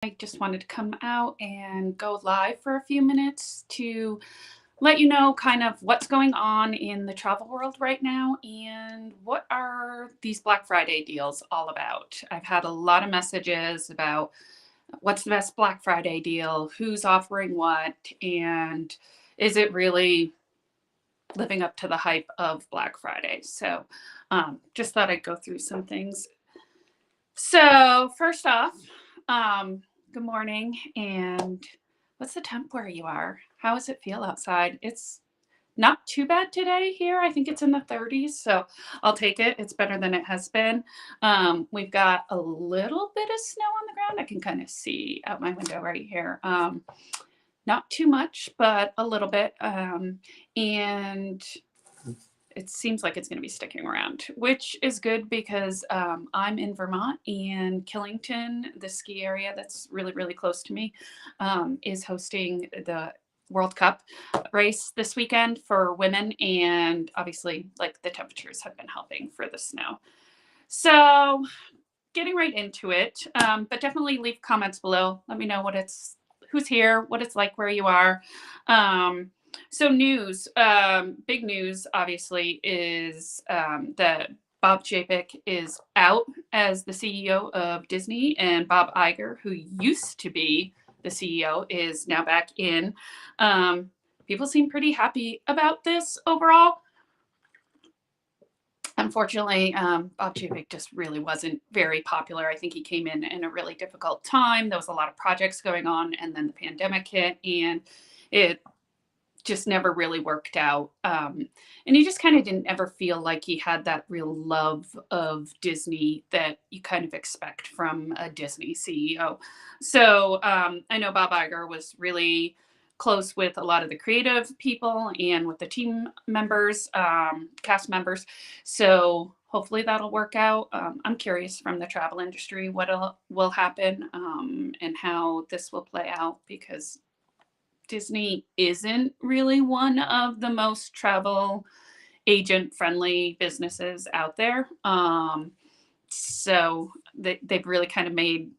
I just wanted to come out and go live for a few minutes to let you know kind of what's going on in the travel world right now and what are these Black Friday deals all about. I've had a lot of messages about what's the best Black Friday deal, who's offering what, and is it really living up to the hype of Black Friday? So just thought I'd go through some things. So first off, good morning. And what's the temp where you are? How does it feel outside? It's not too bad today here. I think it's in the 30s, so I'll take it. It's better than it has been. We've got a little bit of snow on the ground. I can kind of see out my window right here. Not too much, but a little bit. And it seems like it's going to be sticking around, which is good because I'm in Vermont, and Killington, the ski area that's really, really close to me, is hosting the World Cup race this weekend for women. And obviously, like, the temperatures have been helping for the snow. So getting right into it, but definitely leave comments below. Let me know who's here, what it's like where you are. So news, big news, obviously, is that Bob Chapek is out as the CEO of Disney, and Bob Iger, who used to be the CEO, is now back in. People seem pretty happy about this overall. Unfortunately, Bob Chapek just really wasn't very popular. I think he came in a really difficult time. There was a lot of projects going on, and then the pandemic hit, and it just never really worked out. And he just kind of didn't ever feel like he had that real love of Disney that you kind of expect from a Disney CEO. So I know Bob Iger was really close with a lot of the creative people and with the team members, cast members. So hopefully that'll work out. I'm curious from the travel industry what will happen, and how this will play out, because Disney isn't really one of the most travel agent friendly businesses out there. So they've really kind of made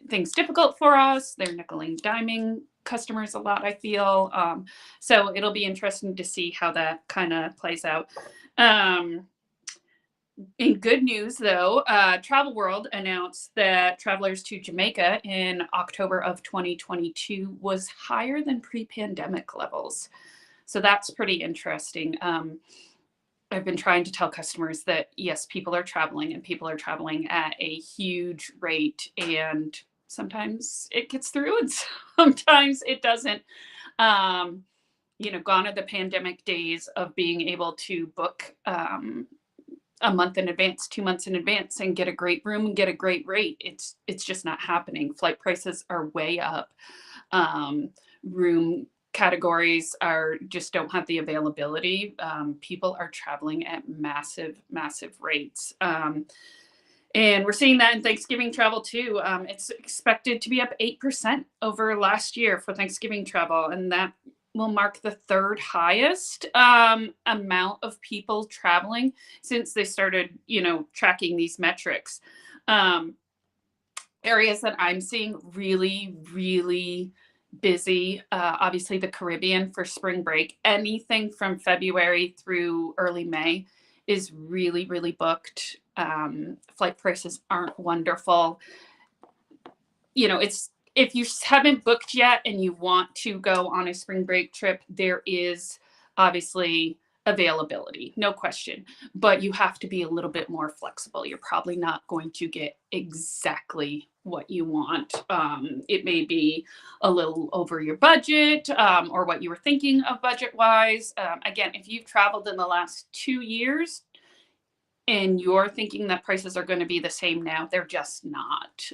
things difficult for us. They're nickel and diming customers a lot, I feel. So it'll be interesting to see how that kind of plays out. In good news, though, Travel World announced that travelers to Jamaica in October of 2022 was higher than pre-pandemic levels. So that's pretty interesting. I've been trying to tell customers that, yes, people are traveling, and people are traveling at a huge rate, and sometimes it gets through and sometimes it doesn't. Gone are the pandemic days of being able to book a month in advance, 2 months in advance, and get a great room and get a great rate. It's just not happening. Flight prices are way up. Room categories just don't have the availability. People are traveling at massive, massive rates. And we're seeing that in Thanksgiving travel too. It's expected to be up 8% over last year for Thanksgiving travel, and that will mark the third highest amount of people traveling since they started, tracking these metrics. Areas that I'm seeing really, really busy, obviously the Caribbean for spring break. Anything from February through early May is really, really booked. Flight prices aren't wonderful. If you haven't booked yet and you want to go on a spring break trip, there is obviously availability, no question, but you have to be a little bit more flexible. You're probably not going to get exactly what you want. It may be a little over your budget, or what you were thinking of budget wise. Again, if you've traveled in the last 2 years and you're thinking that prices are going to be the same now, they're just not.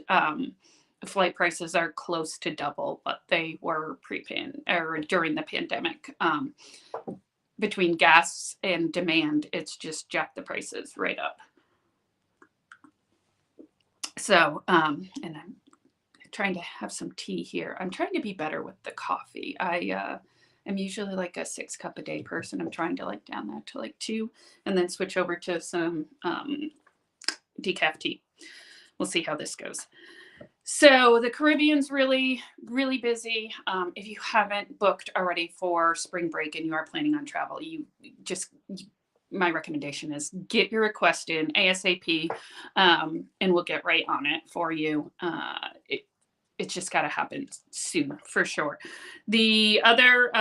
Flight prices are close to double what they were during the pandemic. Between gas and demand, it's just jacked the prices right up. So, and I'm trying to have some tea here. I'm trying to be better with the coffee. I am usually like a 6-cup a day person. I'm trying to down that to 2, and then switch over to some decaf tea. We'll see how this goes. So the Caribbean's really, really busy. If you haven't booked already for spring break and you are planning on travel, just my recommendation is get your request in ASAP, and we'll get right on it for you. It's just got to happen soon for sure. The other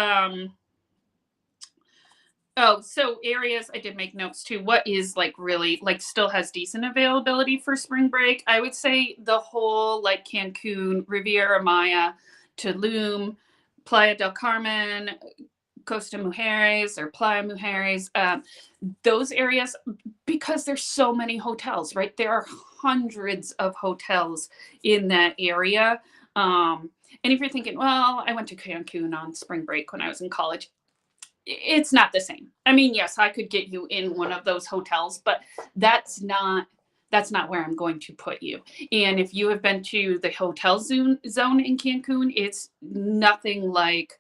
Oh, so areas I did make notes too. What is like really like still has decent availability for spring break? I would say the whole like Cancun, Riviera Maya, Tulum, Playa del Carmen, Costa Mujeres or Playa Mujeres, those areas, because there's so many hotels, right? There are hundreds of hotels in that area. And if you're thinking, well, I went to Cancun on spring break when I was in college, it's not the same. I mean, yes, I could get you in one of those hotels, but that's not that's not where I'm going to put you. And if you have been to the hotel zone in Cancun, it's nothing like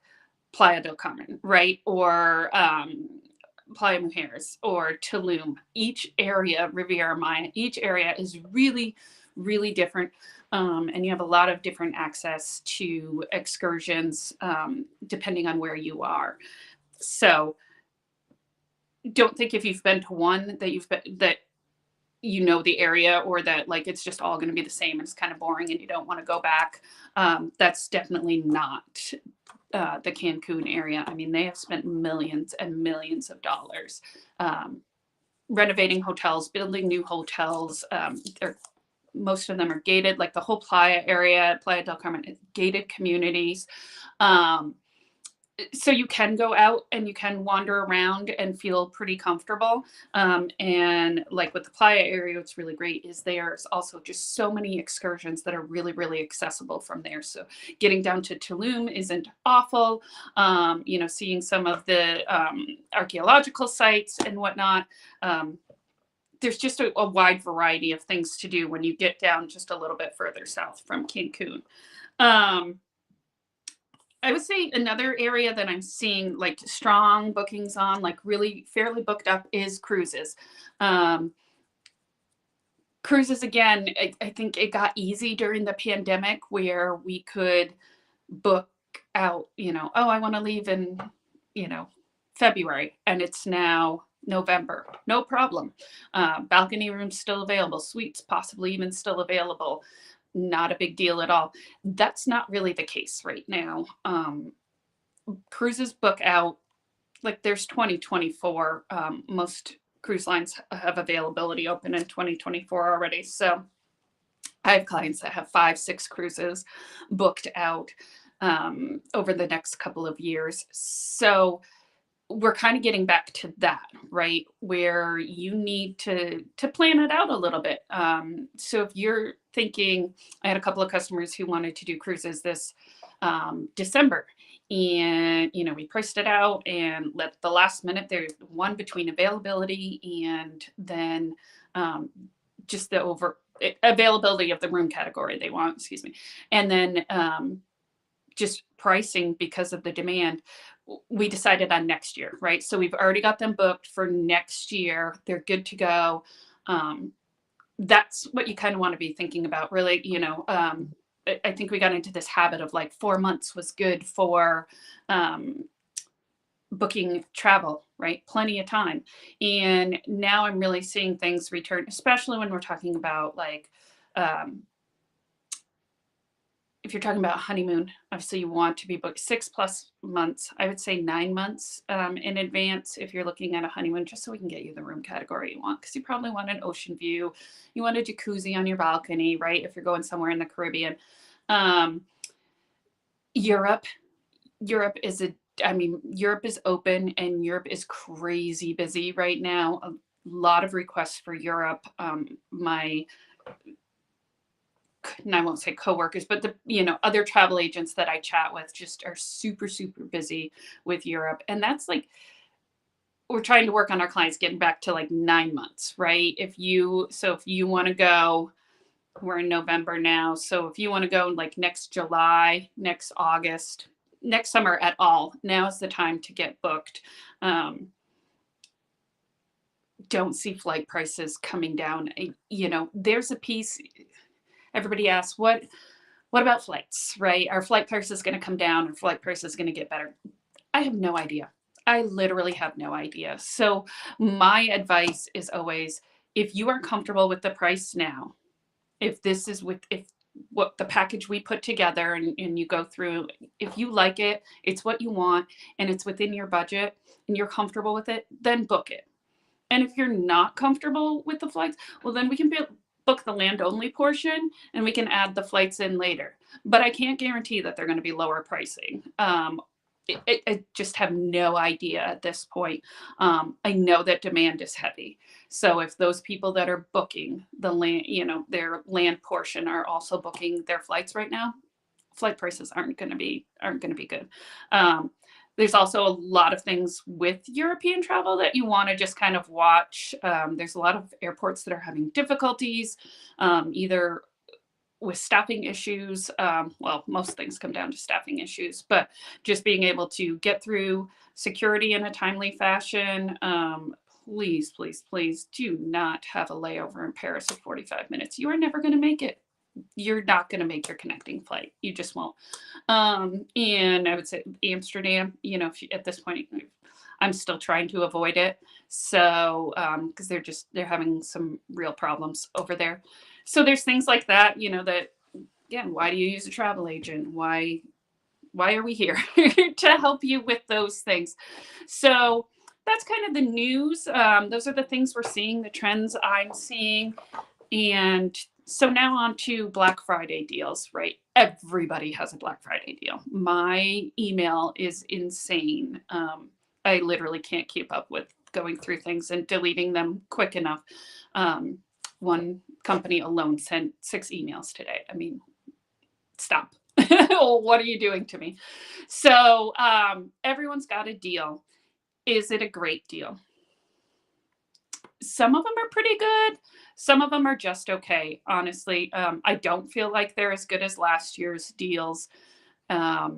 Playa del Carmen, right? Or Playa Mujeres or Tulum. Each area, Riviera Maya, each area is really, really different. And you have a lot of different access to excursions depending on where you are. So don't think if you've been to one that you know the area, or that like it's just all going to be the same and it's kind of boring and you don't want to go back. That's definitely not the Cancun area. I mean, they have spent millions and millions of dollars renovating hotels, building new hotels. Most of them are gated, like the whole Playa area, Playa del Carmen, gated communities. So you can go out and you can wander around and feel pretty comfortable. And like with the Playa area, what's really great is there's also just so many excursions that are really, really accessible from there. So getting down to Tulum isn't awful. Seeing some of the archaeological sites and whatnot. There's just a wide variety of things to do when you get down just a little bit further south from Cancun. I would say another area that I'm seeing like strong bookings on, like really fairly booked up, is cruises. Um, Cruises again, I think it got easy during the pandemic where we could book out, oh, I want to leave in, February, and it's now November. No problem. Balcony rooms still available, suites possibly even still available. Not a big deal at all. That's not really the case right now. Cruises book out, like there's 2024. Most cruise lines have availability open in 2024 already. So I have clients that have 5, 6 cruises booked out over the next couple of years. So we're kind of getting back to that, right? Where you need to plan it out a little bit. So if you're thinking, I had a couple of customers who wanted to do cruises this December, and we priced it out, and let the last minute there's one between availability and then just the availability of the room category they want, excuse me, and then just pricing because of the demand. We decided on next year, right? So we've already got them booked for next year. They're good to go. That's what you kind of want to be thinking about, really. I think we got into this habit of like 4 months was good for booking travel, right? Plenty of time. And now I'm really seeing things return, especially when we're talking about like, if you're talking about a honeymoon, obviously you want to be booked 6+ months. I would say 9 months in advance if you're looking at a honeymoon, just so we can get you the room category you want. Because you probably want an ocean view. You want a jacuzzi on your balcony, right? If you're going somewhere in the Caribbean. Europe is Europe is open, and Europe is crazy busy right now. A lot of requests for Europe. And I won't say coworkers, but the other travel agents that I chat with just are super, super busy with Europe. And that's like, we're trying to work on our clients getting back to like 9 months, right? If you want to go, we're in November now. So if you want to go like next July, next August, next summer at all, now is the time to get booked. Don't see flight prices coming down. There's a piece. Everybody asks, what what about flights, right? Are flight prices going to come down? Are flight prices going to get better? I have no idea. I literally have no idea. So my advice is always, if you are comfortable with the price now, if this is with, if what the package we put together and you go through, if you like it, it's what you want, and it's within your budget and you're comfortable with it, then book it. And if you're not comfortable with the flights, well, then we can book the land only portion and we can add the flights in later. But I can't guarantee that they're going to be lower pricing. I just have no idea at this point. I know that demand is heavy. So if those people that are booking the land, their land portion are also booking their flights right now, flight prices aren't going to be good. There's also a lot of things with European travel that you want to just kind of watch. There's a lot of airports that are having difficulties, either with staffing issues. Well, most things come down to staffing issues, but just being able to get through security in a timely fashion. Please, please, please do not have a layover in Paris of 45 minutes. You are never going to make it. You're not going to make your connecting flight. You just won't. And I would say Amsterdam, at this point, I'm still trying to avoid it. So, because they're having some real problems over there. So there's things like that, that, again, why do you use a travel agent? Why are we here? To help you with those things. So that's kind of the news. Those are the things we're seeing, the trends I'm seeing. And so now on to Black Friday deals, right? Everybody has a Black Friday deal. My email is insane. I literally can't keep up with going through things and deleting them quick enough. One company alone sent 6 emails today. I mean, stop. What are you doing to me? So everyone's got a deal. Is it a great deal? Some of them are pretty good. Some of them are just okay, honestly. I don't feel like they're as good as last year's deals. I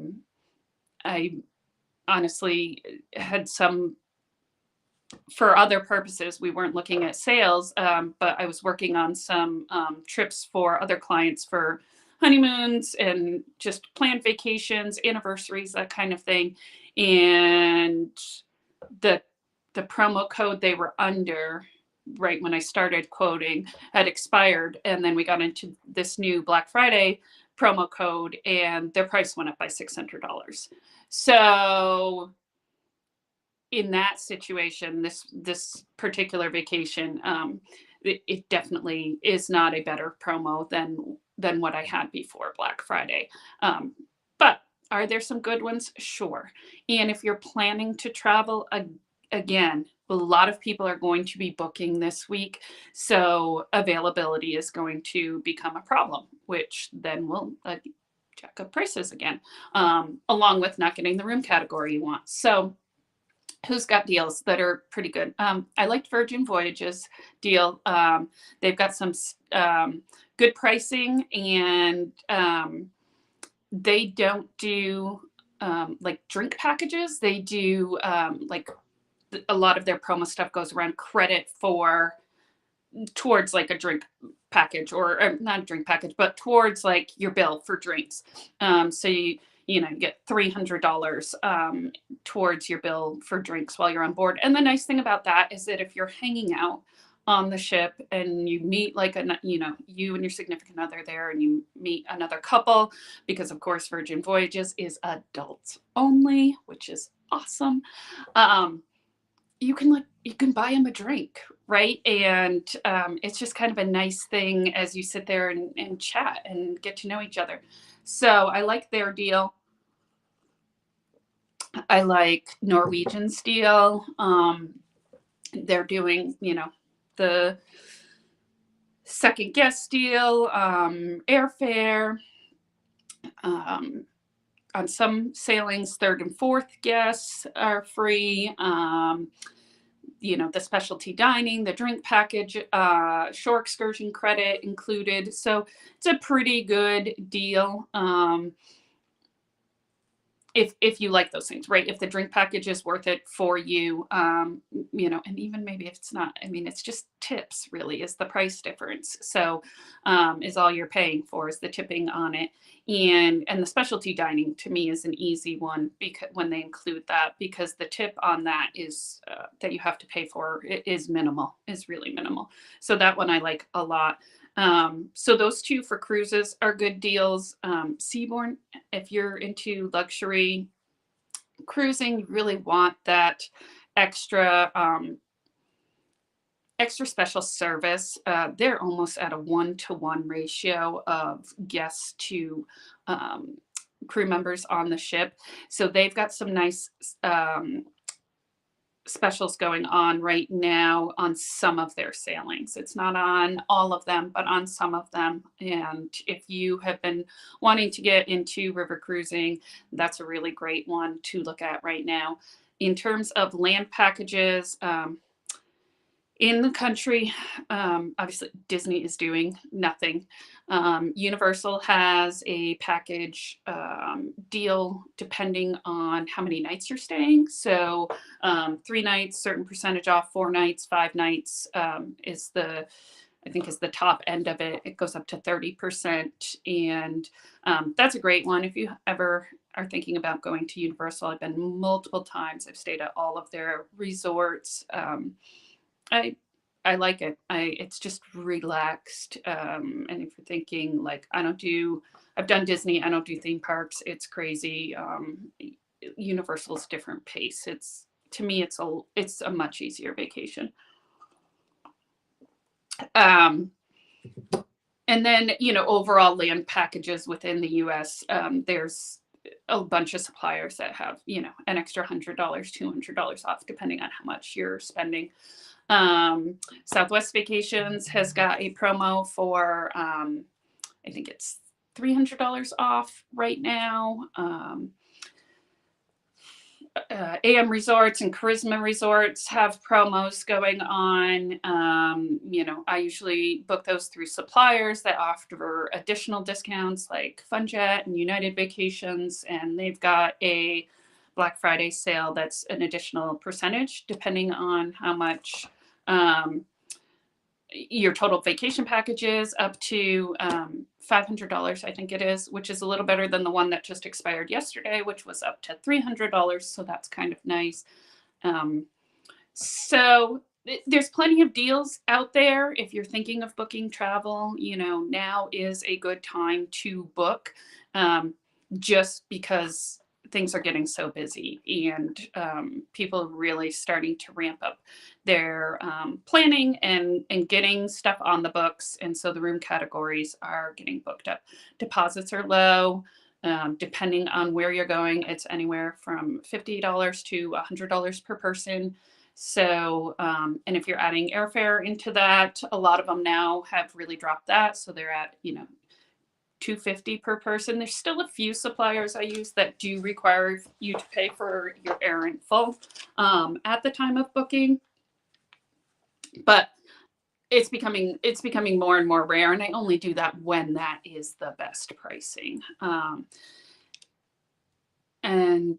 honestly had some, for other purposes, we weren't looking at sales, but I was working on some trips for other clients for honeymoons and just planned vacations, anniversaries, that kind of thing. And the promo code they were under right when I started quoting had expired. And then we got into this new Black Friday promo code and their price went up by $600. So in that situation, this particular vacation, it definitely is not a better promo than what I had before Black Friday. But are there some good ones? Sure. And if you're planning to travel again, a lot of people are going to be booking this week. So availability is going to become a problem, which then will jack up prices again, along with not getting the room category you want. So who's got deals that are pretty good? I liked Virgin Voyages deal. They've got some good pricing, and they don't do like drink packages. They do like a lot of their promo stuff goes around credit towards like a drink package, or not a drink package, but towards like your bill for drinks. So you get $300 towards your bill for drinks while you're on board. And the nice thing about that is that if you're hanging out on the ship and you meet like you and your significant other there, and you meet another couple, because of course Virgin Voyages is adults only, which is awesome. You can buy them a drink, right? And it's just kind of a nice thing as you sit there and chat and get to know each other. So I like their deal. I like Norwegian's deal. They're doing, the second guest deal, airfare. On some sailings, third and fourth guests are free. The specialty dining, the drink package, shore excursion credit included. So it's a pretty good deal. if you like those things, right? If the drink package is worth it for you, and even maybe if it's not, I mean, it's just tips really is the price difference. So is all you're paying for is the tipping on it. And the specialty dining to me is an easy one because when they include that, because the tip on that is that you have to pay for is minimal, is really minimal. So that one I like a lot. So those two for cruises are good deals. Seabourn, if you're into luxury cruising, you really want that extra extra special service. They're almost at a 1-to-1 ratio of guests to crew members on the ship. So they've got some nice specials going on right now on some of their sailings. It's not on all of them, but on some of them. And if you have been wanting to get into river cruising, that's a really great one to look at right now. In terms of land packages, in the country, obviously Disney is doing nothing. Universal has a package deal depending on how many nights you're staying. So 3 nights, certain percentage off, 4 nights, 5 nights is the top end of it. It goes up to 30%. And that's a great one. If you ever are thinking about going to Universal, I've been multiple times. I've stayed at all of their resorts. I like it. It's just relaxed. And if you're thinking like, I've done Disney, I don't do theme parks. It's crazy. Universal's different pace. To me, it's a much easier vacation. And then, overall land packages within the US, there's a bunch of suppliers that have, an extra $100, $200 off, depending on how much you're spending. Southwest Vacations has got a promo for, I think it's $300 off right now. AM Resorts and Charisma Resorts have promos going on. I usually book those through suppliers that offer additional discounts like FunJet and United Vacations, and they've got a Black Friday sale that's an additional percentage depending on how much your total vacation package is, up to $500, I think it is, which is a little better than the one that just expired yesterday, which was up to $300. So that's kind of nice. So there's plenty of deals out there. If you're thinking of booking travel, now is a good time to book, just because things are getting so busy and people are really starting to ramp up their planning and getting stuff on the books. And so the room categories are getting booked up. Deposits are low. Depending on where you're going, it's anywhere from $50 to $100 per person. So, and if you're adding airfare into that, a lot of them now have really dropped that. So they're at, $250 per person. There's still a few suppliers I use that do require you to pay for your air in full at the time of booking, but it's becoming more and more rare, and I only do that when that is the best pricing. And I'm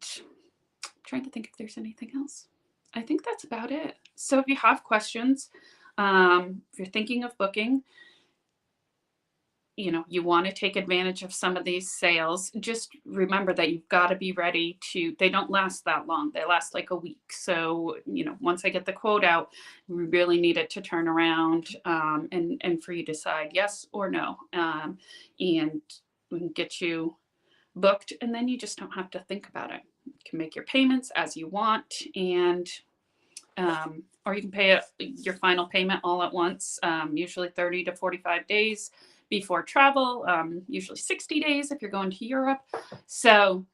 trying to think if there's anything else. I think that's about it. So if you have questions, if you're thinking of booking, you want to take advantage of some of these sales, just remember that you've got to be ready they don't last that long. They last like a week. So, once I get the quote out, we really need it to turn around and for you to decide yes or no. And we can get you booked, and then you just don't have to think about it. You can make your payments as you want, and or you can pay your final payment all at once, usually 30 to 45 days before travel, usually 60 days if you're going to Europe. So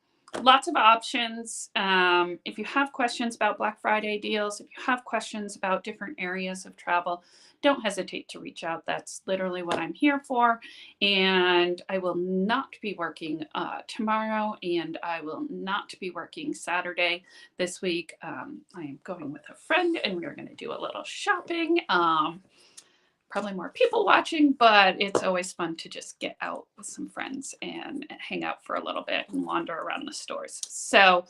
lots of options. If you have questions about Black Friday deals, if you have questions about different areas of travel, don't hesitate to reach out. That's literally what I'm here for. And I will not be working tomorrow, and I will not be working Saturday this week. I am going with a friend, and we're going to do a little shopping. probably more people watching, but it's always fun to just get out with some friends and hang out for a little bit and wander around the stores. So,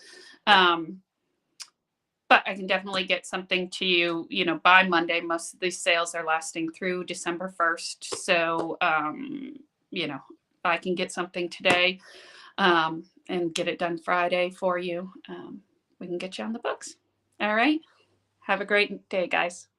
but I can definitely get something to you, by Monday. Most of these sales are lasting through December 1st. So, if I can get something today, and get it done Friday for you, we can get you on the books. All right. Have a great day, guys.